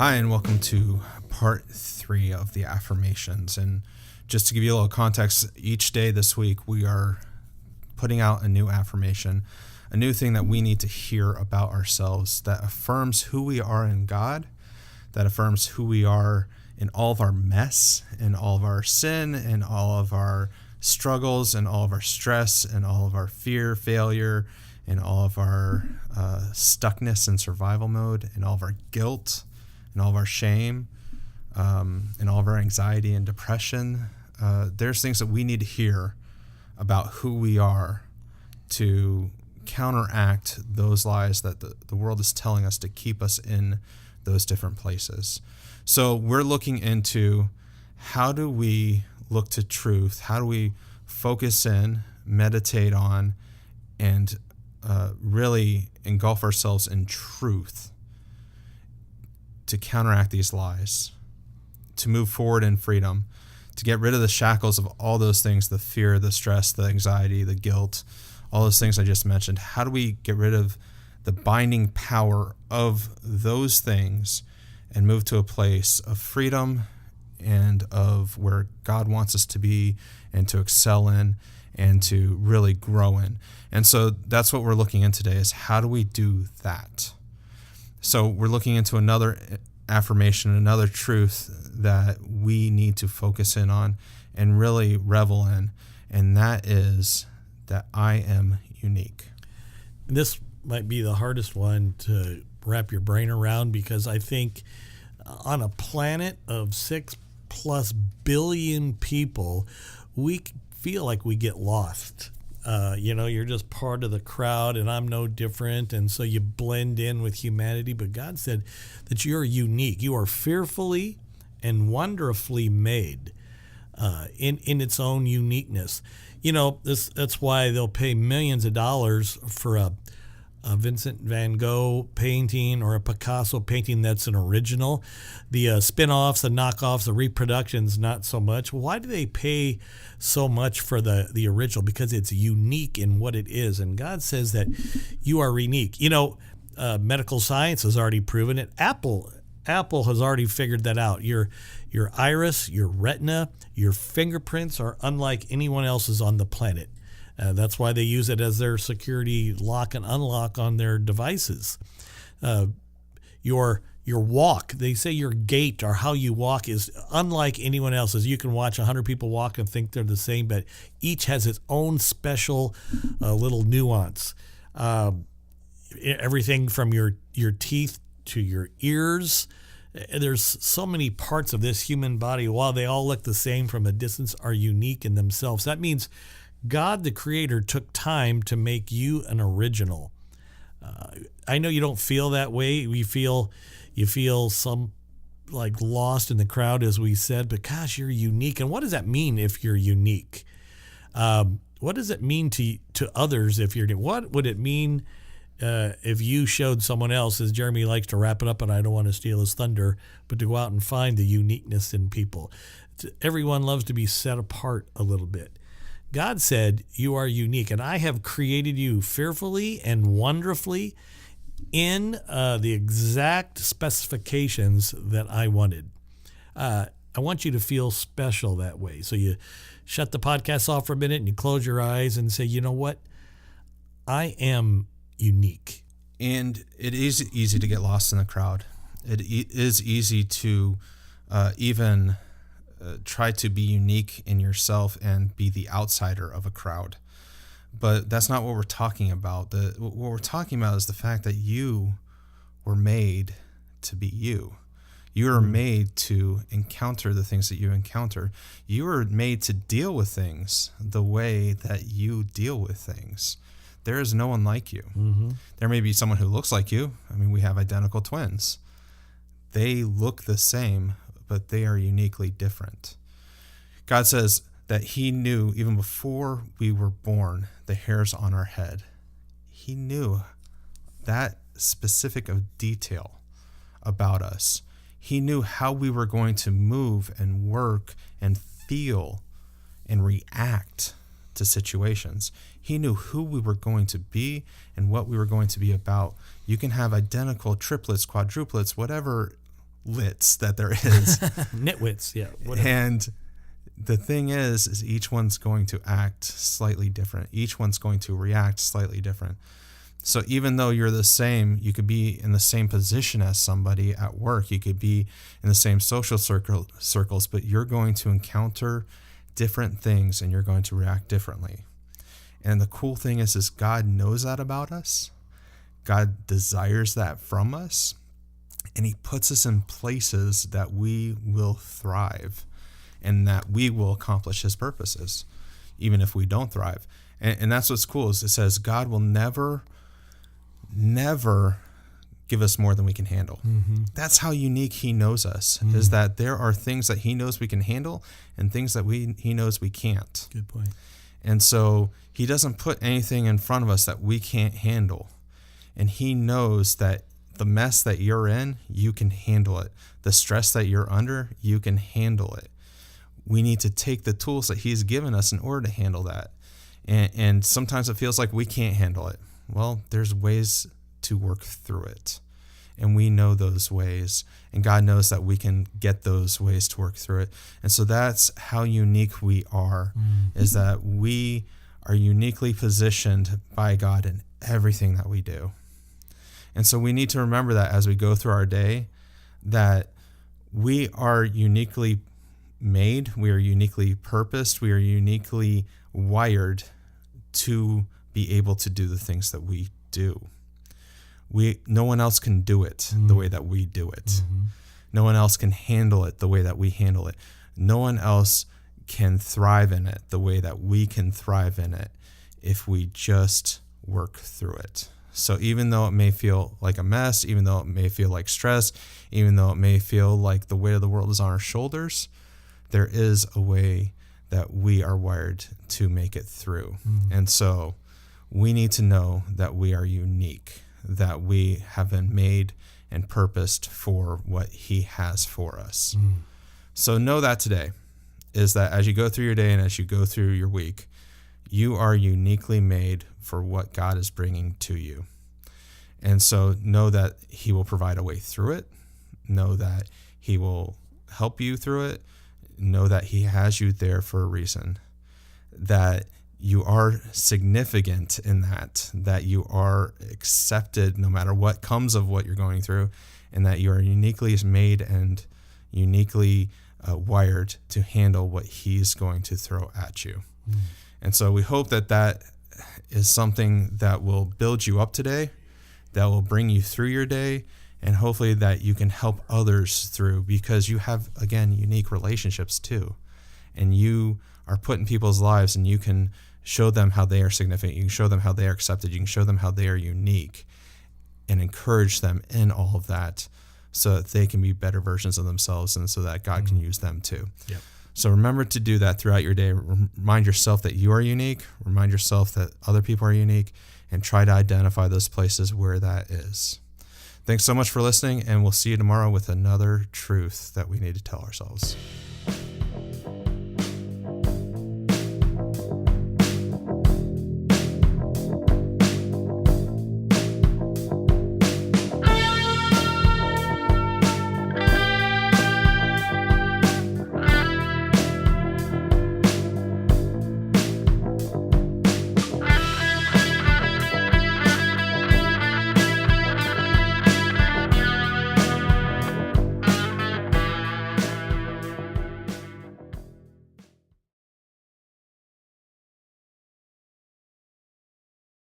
Hi, and welcome to part 3 of the Affirmations. And just to give you a little context, each day this week we are putting out a new affirmation, a new thing that we need to hear about ourselves that affirms who we are in God, that affirms who we are in all of our mess, in all of our sin, in all of our struggles, and all of our stress, and all of our fear, failure, and all of our stuckness and survival mode, and all of our guilt, and all of our shame, and all of our anxiety and depression. There's things that we need to hear about who we are to counteract those lies that the world is telling us to keep us in those different places. So we're looking into how do we look to truth? How do we focus in, meditate on, and really engulf ourselves in truth to counteract these lies, to move forward in freedom, to get rid of the shackles of all those things, the fear, the stress, the anxiety, the guilt, all those things I just mentioned. How do we get rid of the binding power of those things and move to a place of freedom and of where God wants us to be and to excel in and to really grow in? And so that's what we're looking at today, is how do we do that? So we're looking into another affirmation, another truth that we need to focus in on and really revel in, and that is that I am unique. This might be the hardest one to wrap your brain around, because I think on a planet of 6+ billion people, we feel like we get lost. You're just part of the crowd, and I'm no different, and so you blend in with humanity. But God said that you're unique. You are fearfully and wonderfully made in its own uniqueness. That's why they'll pay millions of dollars for a Vincent van Gogh painting or a Picasso painting that's an original. The spin-offs, the knockoffs, the reproductions, not so much. Why do they pay so much for the original? Because it's unique in what it is. And God says that you are unique. Medical science has already proven it. Apple has already figured that out. Your iris, your retina, your fingerprints are unlike anyone else's on the planet. That's why they use it as their security lock and unlock on their devices. Your walk, they say your gait or how you walk is unlike anyone else's. You can watch 100 people walk and think they're the same, but each has its own special little nuance. Everything from your teeth to your ears. There's so many parts of this human body, while they all look the same from a distance, are unique in themselves. That means God, the Creator, took time to make you an original. I know you don't feel that way. You feel some like lost in the crowd, as we said, but gosh, you're unique. And what does that mean if you're unique? What does it mean to others if you're? What would it mean if you showed someone else, as Jeremy likes to wrap it up, and I don't want to steal his thunder, but to go out and find the uniqueness in people? Everyone loves to be set apart a little bit. God said, you are unique, and I have created you fearfully and wonderfully in the exact specifications that I wanted. I want you to feel special that way. So you shut the podcast off for a minute and you close your eyes and say, you know what? I am unique. And it is easy to get lost in the crowd. It is easy to even try to be unique in yourself and be the outsider of a crowd. But that's not what we're talking about. What we're talking about is the fact that you were made to be you. You are made to encounter the things that you encounter. You are made to deal with things the way that you deal with things. There is no one like you. Mm-hmm. There may be someone who looks like you. I mean, we have identical twins. They look the same, but they are uniquely different. God says that he knew even before we were born the hairs on our head. He knew that specific of detail about us. He knew how we were going to move and work and feel and react to situations. He knew who we were going to be and what we were going to be about. You can have identical triplets, quadruplets, whatever lits that there is. Nitwits, yeah. Whatever. And the thing is each one's going to act slightly different. Each one's going to react slightly different. So even though you're the same, you could be in the same position as somebody at work. You could be in the same social circles, but you're going to encounter different things and you're going to react differently. And the cool thing is God knows that about us. God desires that from us. And he puts us in places that we will thrive and that we will accomplish his purposes, even if we don't thrive. And that's what's cool is it says God will never give us more than we can handle. Mm-hmm. That's how unique he knows us, is that there are things that he knows we can handle and things that he knows we can't. Good point. And so he doesn't put anything in front of us that we can't handle. And he knows that the mess that you're in, you can handle it. The stress that you're under, you can handle it. We need to take the tools that he's given us in order to handle that. And sometimes it feels like we can't handle it. Well, there's ways to work through it. And we know those ways. And God knows that we can get those ways to work through it. And so that's how unique we are, is that we are uniquely positioned by God in everything that we do. And so we need to remember that as we go through our day, that we are uniquely made, we are uniquely purposed, we are uniquely wired to be able to do the things that we do. No one else can do it the way that we do it. Mm-hmm. No one else can handle it the way that we handle it. No one else can thrive in it the way that we can thrive in it if we just work through it. So even though it may feel like a mess, even though it may feel like stress, even though it may feel like the weight of the world is on our shoulders, there is a way that we are wired to make it through. And so we need to know that we are unique, that we have been made and purposed for what he has for us. So know that today, is that as you go through your day and as you go through your week, you are uniquely made for what God is bringing to you. And so know that he will provide a way through it. Know that he will help you through it. Know that he has you there for a reason, that you are significant in that you are accepted no matter what comes of what you're going through, and that you are uniquely made and uniquely wired to handle what he's going to throw at you. And so we hope that is something that will build you up today, that will bring you through your day, and hopefully that you can help others through, because you have, again, unique relationships too. And you are put in people's lives, and you can show them how they are significant. You can show them how they are accepted. You can show them how they are unique, and encourage them in all of that so that they can be better versions of themselves, and so that God can use them too. Yep. So remember to do that throughout your day. Remind yourself that you are unique. Remind yourself that other people are unique, and try to identify those places where that is. Thanks so much for listening, and we'll see you tomorrow with another truth that we need to tell ourselves.